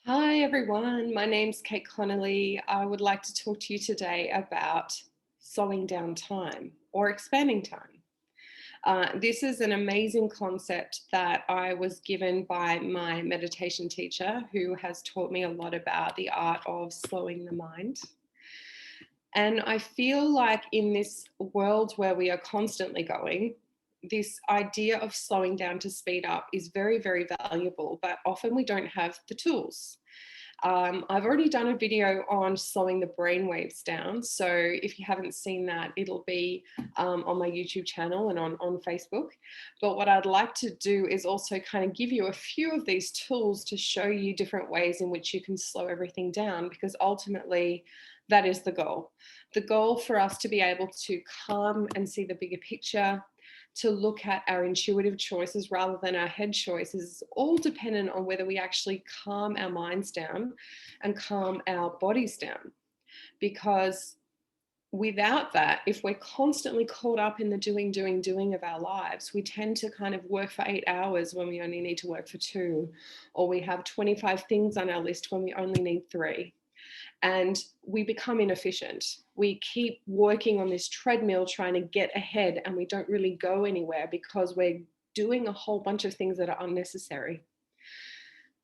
Hi everyone, my name's Kate Connolly. I would like to talk to you today about slowing down time or expanding time. This is an amazing concept that I was given by my meditation teacher, who has taught me a lot about the art of slowing the mind. And I feel like in this world where we are constantly going, this idea of slowing down to speed up is very, very valuable, but often we don't have the tools. I've already done a video on slowing the brain waves down. So if you haven't seen that, it'll be on my YouTube channel and on Facebook. But what I'd like to do is also kind of give you a few of these tools to show you different ways in which you can slow everything down, because ultimately that is the goal. The goal for us to be able to calm and see the bigger picture, to look at our intuitive choices rather than our head choices, is all dependent on whether we actually calm our minds down and calm our bodies down. Because without that, if we're constantly caught up in the doing of our lives, we tend to kind of work for 8 hours when we only need to work for 2, or we have 25 things on our list when we only need 3. And we become inefficient. We keep working on this treadmill trying to get ahead, and we don't really go anywhere because we're doing a whole bunch of things that are unnecessary.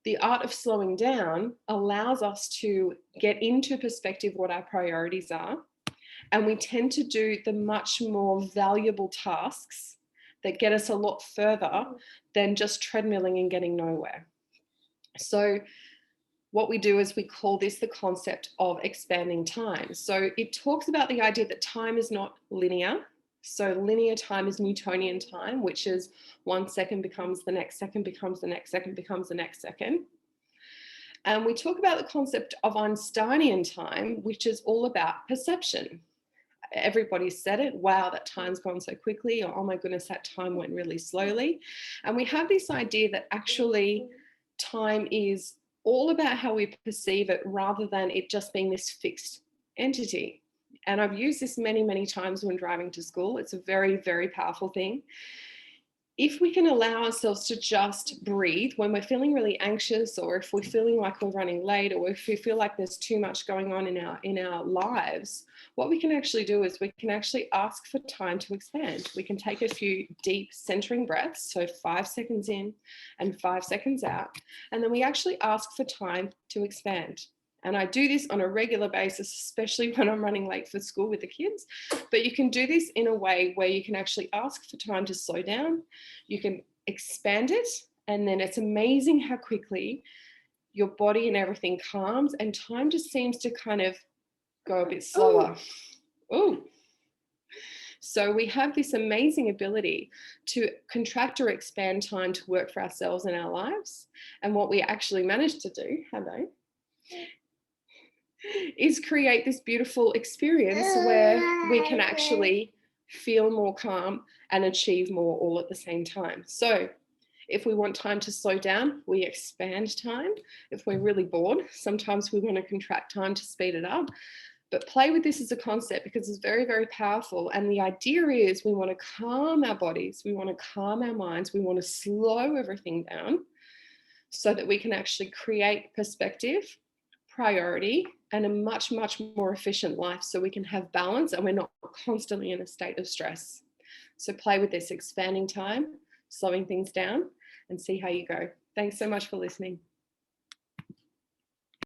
The art of slowing down allows us to get into perspective what our priorities are, and we tend to do the much more valuable tasks that get us a lot further than just treadmilling and getting nowhere. So what we do is we call this the concept of expanding time. So it talks about the idea that time is not linear. So linear time is Newtonian time, which is 1 second becomes the next second, becomes the next second, becomes the next second. And we talk about the concept of Einsteinian time, which is all about perception. Everybody said it, wow, that time's gone so quickly, or oh my goodness, that time went really slowly. And we have this idea that actually time is all about how we perceive it rather than it just being this fixed entity. And I've used this many, many times when driving to school. It's a very, very powerful thing. If we can allow ourselves to just breathe when we're feeling really anxious, or if we're feeling like we're running late, or if we feel like there's too much going on in our lives, what we can actually do is we can actually ask for time to expand. We can take a few deep centering breaths, so 5 seconds in and 5 seconds out, and then we actually ask for time to expand. And I do this on a regular basis, especially when I'm running late for school with the kids. But you can do this in a way where you can actually ask for time to slow down. You can expand it. And then it's amazing how quickly your body and everything calms, and time just seems to kind of go a bit slower. Ooh. So we have this amazing ability to contract or expand time to work for ourselves and our lives. And what we actually managed to do, hello, is create this beautiful experience where we can actually feel more calm and achieve more all at the same time. So if we want time to slow down, we expand time. If we're really bored, sometimes we want to contract time to speed it up. But play with this as a concept because it's very, very powerful. And the idea is we want to calm our bodies, we want to calm our minds, we want to slow everything down so that we can actually create perspective, priority, and a much, much more efficient life, so we can have balance and we're not constantly in a state of stress. So play with this, expanding time, slowing things down, and see how you go. Thanks so much for listening.